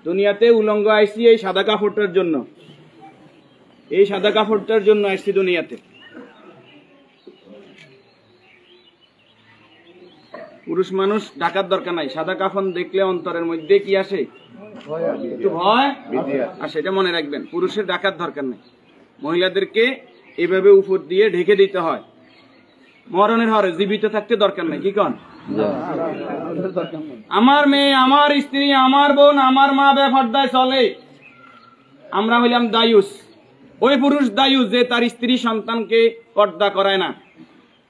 দুনিয়াতে উলঙ্গ আইছি এই সাদা কাপড়টার জন্য, এই সাদা কাপড়টার জন্য আসছি দুনিয়াতে। পুরুষ মানুষ ঢাকার দরকার নাই, সাদা কাফন দেখলে অন্তরের মধ্যে কি আসে? একটু ভয়। আর সেটা মনে রাখবেন, পুরুষের ঢাকার দরকার নাই, মহিলাদেরকে এভাবে উপর দিয়ে ঢেকে দিতে হয়। মরণের হরে জীবিত থাকতে দরকার নাই। কি কন? আমার মেয়ে, আমার স্ত্রী, আমার বোন, আমার মা বেপরদায় চলে, আমরা হইলাম দায়ুস। ওই পুরুষ দায়ুস যে তার স্ত্রী সন্তানকে পর্দা করায় না।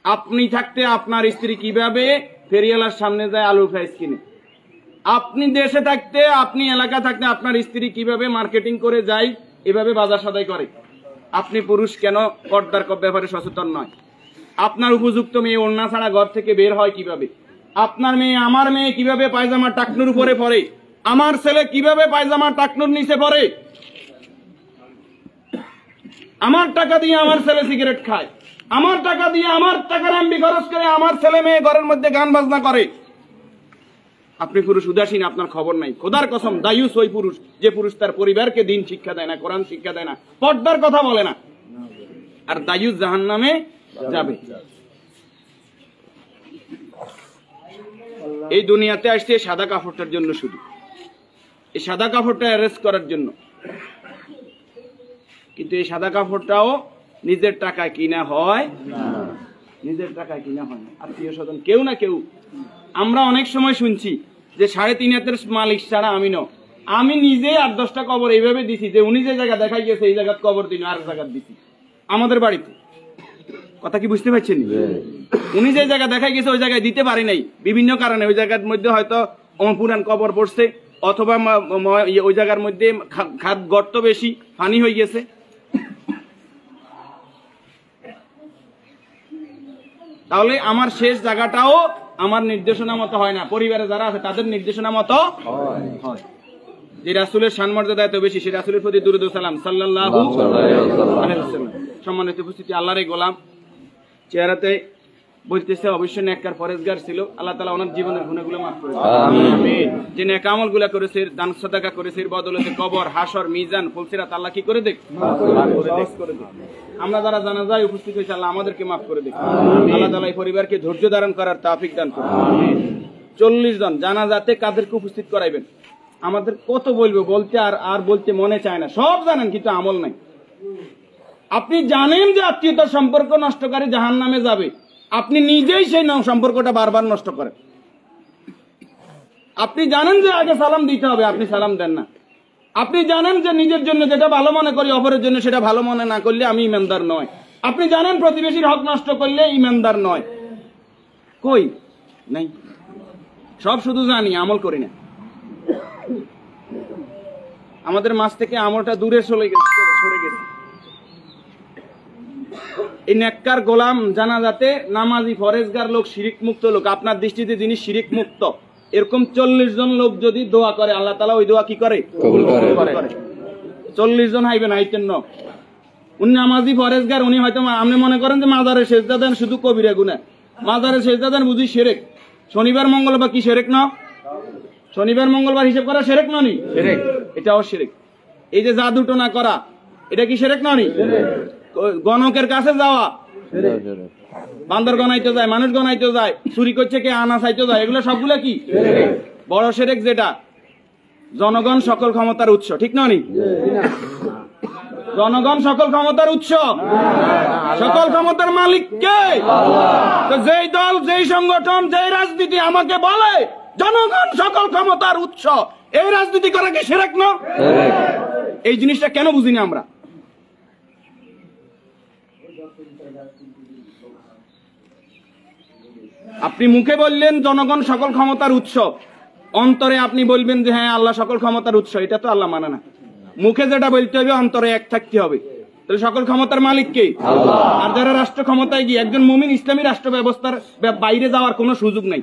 আপনি থাকতে আপনার স্ত্রী কিভাবে ফেরিওয়ালার সামনে যায় আলু ফ্রাইস কিনে, আপনি দেশে থাকতে, আপনি এলাকা থাকতে আপনার স্ত্রী কিভাবে মার্কেটিং করে যায়, এভাবে বাজার সদাই করে, আপনি পুরুষ কেন পর্দার ব্যাপারে সচেতন নয়? আপনার উপযুক্ত মেয়ে ওড়না ছাড়া ঘর থেকে বের হয় কিভাবে? আপনার মেয়ে, আমার মেয়ে কিভাবে পায়জামা টাকনুর উপরে পরে? আমার ছেলে কিভাবে পায়জামা টাকনুর নিচে পরে? আমার টাকা দিয়ে আমার ছেলে সিগারেট খায়, আমার টাকা দিয়ে, আমার টাকার এমবি খরচ করে আমার ছেলে মেয়ে ঘরের মধ্যে গান বাজনা করে। আপনি পুরুষ উদাসীন, আপনার খবর নাই। খোদার কসম, দায়ুস ওই পুরুষ যে পুরুষ তার পরিবারকে দিন শিক্ষা দেয় না, কোরআন শিক্ষা দেয় না, পর্দার কথা বলে না। আর দায়ুস জাহান্নামে যাবে। এই দুনিয়াতে আসছে সাদা কাপড়টার জন্য, শুধু এই সাদা কাপড়টা অ্যারেস্ট করার জন্য। কিন্তু এই সাদা কাপড়টাও নিজের টাকায় কিনা হয় না, নিজের টাকায় কিনা হয় না। আত্মীয় স্বজন কেউ না কেউ, আমরা অনেক সময় শুনছি যে 3.5 হাতের মালিক ছাড়া আমি ন, আমি নিজে 8-10টা কবর এইভাবে দিছি যে উনি যে জায়গা দেখাই গেছে এই জায়গায় কবর দিন, আর জায়গা দিছি আমাদের বাড়িতে। কথা কি বুঝতে পারছেন? উনি যে জায়গা দেখাই গেছে ওই জায়গায় দিতে পারি নাই বিভিন্ন কারণে। ওই জায়গার মধ্যে হয়তো পুরান কবর পড়ছে, অথবা ওই জায়গার মধ্যে খাদ গর্ত বেশি, পানি হয়ে গেছে। তাহলে আমার শেষ জায়গাটাও আমার নির্দেশনা মতো হয় না, পরিবারে যারা আছে তাদের নির্দেশনা মতো হয়। যে রাসূলের সম্মানমর্যাদা এত বেশি, সেই রাসূলের প্রতি দুরূদ ও সালাম সাল্লাল্লাহু আলাইহি ওয়াসাল্লাম। সম্মানিত উপস্থিতি, আল্লাহর গোলাম চেহারাতে বলতেছে অবশ্যই নেককার পরেজগার ছিল। আল্লাহ তাআলা ওনার জীবনের গুনাহগুলো মাফ করে দেন, আমিন। যে নেক আমলগুলো করেছে, দান সাদাকা করেছে, বদৌলতে কবর, হাসর, মিজান, ফুলসিরাত আল্লাহ কি করে দেখ, মাফ করে দেখ। আমরা যারা জানাজায় উপস্থিত হয়েছে আল্লাহ আমাদেরকে মাফ করে দেখ। আল্লাহ তাআলা এই পরিবারকে ধৈর্য ধারণ করার তৌফিক দান করুন, আমিন। 40 জন জানাজাতে কাদেরকে উপস্থিত করাইবেন? আমাদের কত বলবো, বলতে আর বলতে মনে চায় না। সব জানেন কিন্তু আমল নাই। আপনি জানেন যে আত্মীয়তার সম্পর্ক নষ্টকারী জাহান্নামে যাবে, আপনি নিজেই সেই সম্পর্কটা বারবার নষ্ট করেন। আপনি জানেন যে আগে সালাম দিতে হবে, আপনি সালাম দেন না। আপনি জানেন যে নিজের জন্য যেটা ভালো মনে করি অপরের জন্য সেটা ভালো মনে না করলে আমি ইমানদার নয়। আপনি জানেন প্রতিবেশীর হক নষ্ট করলে ইমানদার নয়। কই নাই, সব শুধু জানি, আমল করি না। আমাদের মাঝ থেকে আমলটা দূরে সরে গেছে। এই নেককার গোলাম জানাজাতে নামাজি ফরেজগার লোক, শিরিক মুক্ত লোক, আপনার দৃষ্টিতে যিনি শিরিক মুক্ত, এরকম 40 জন লোক যদি দোয়া করে আল্লাহ তাআলা ওই দোয়া কি করে? কবুল করে। 40 জন হাইবেন, হাইতেন ন। উনি নামাজি ফরেজগার, উনি হয়তো আপনি মনে করেন যে মাজারে সেজদা দেন শুধু কবিরা গুনাহ, মাজারে সেজদা দেন বুঝি শিরক। শনিবার মঙ্গলবার কি শিরক না? শনিবার মঙ্গলবার হিসাব করা শিরক ননি? শিরক, এটাও শিরক। এই যে জাদু টোনা করা, এটা কি শিরক ননি? গণকের কাছে যাওয়া, বান্দর গনাইতে যায়, মানুষ গনাইতে যায়, চুরি করছে কে, আনা চাইতে যায়, এগুলো সবগুলো কি বড় শিরক। যেটা জনগণ সকল ক্ষমতার উৎস, ঠিক ননি? জনগণ সকল ক্ষমতার উৎস, সকল ক্ষমতার মালিক কে? তো যেই দল, যেই সংগঠন, যেই রাজনীতি আমাকে বলে জনগণ সকল ক্ষমতার উৎস, এই রাজনীতি করা কি শিরক না? এই জিনিসটা কেন বুঝিনি আমরা? আপনি মুখে বললেন জনগণ সকল ক্ষমতার উৎস, অন্তরে আপনি বলবেন যে হ্যাঁ আল্লাহ সকল ক্ষমতার উৎস, এটা তো আল্লাহ মানে না। মুখে যেটা বলতে হবে অন্তরে এক থাকতে হবে। তাহলে সকল ক্ষমতার মালিক কে? আল্লাহ। আর যারা রাষ্ট্র ক্ষমতায় গিয়ে, একজন মুমিন ইসলামী রাষ্ট্র ব্যবস্থার বাইরে যাওয়ার কোনো সুযোগ নাই।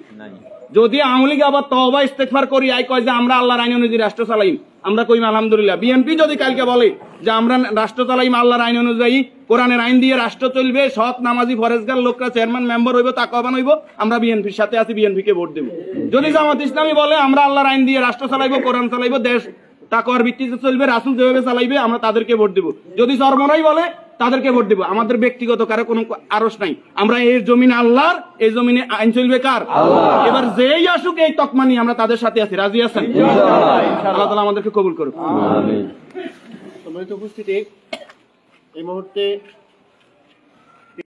যদি আওয়ামী লীগ আবার তওবা ইস্তেগফার করি আই কয় যে আমরা আল্লাহর আইন অনুযায়ী রাষ্ট্র চালাইম, আমরা কইম আলহামদুলিল্লাহ। বিএনপি যদি কালকে বলে যে আমরা রাষ্ট্র চালাইম আল্লাহর আইন অনুযায়ী, কোরআনের আইন দিয়ে রাষ্ট্র চলবে, সৎ নামাজি ফরেজগার লোকরা চেয়ারম্যান মেম্বার হইব, তাকওয়াবান হইব, আমরা বিএনপির সাথে আছি, বিএনপি কে ভোট দেব। যদি জামাত ইসলামী বলে আমরা আল্লাহর আইন দিয়ে রাষ্ট্র চালাইবো, কোরআন চালাইবো, দেশ তাকওয়ার ভিত্তিতে চলবে, রাসূল যেভাবে চালাইবে আমরা তাদেরকে ভোট দিব। যদি চরমনাই বলে তাদেরকে ভোট দিব। আমাদের ব্যক্তিগত কারো কোনো আরস নাই। আমরা এই জমিনে আল্লাহর, এই জমিনে আইন চলবে কার? এবার যেই আসুক এই তকমা নিয়ে আমরা তাদের সাথে আছি। রাজি আছেন? আল্লাহ তাআলা আমাদেরকে কবুল করুন। সম্মানিত উপস্থিতি, এই মুহূর্তে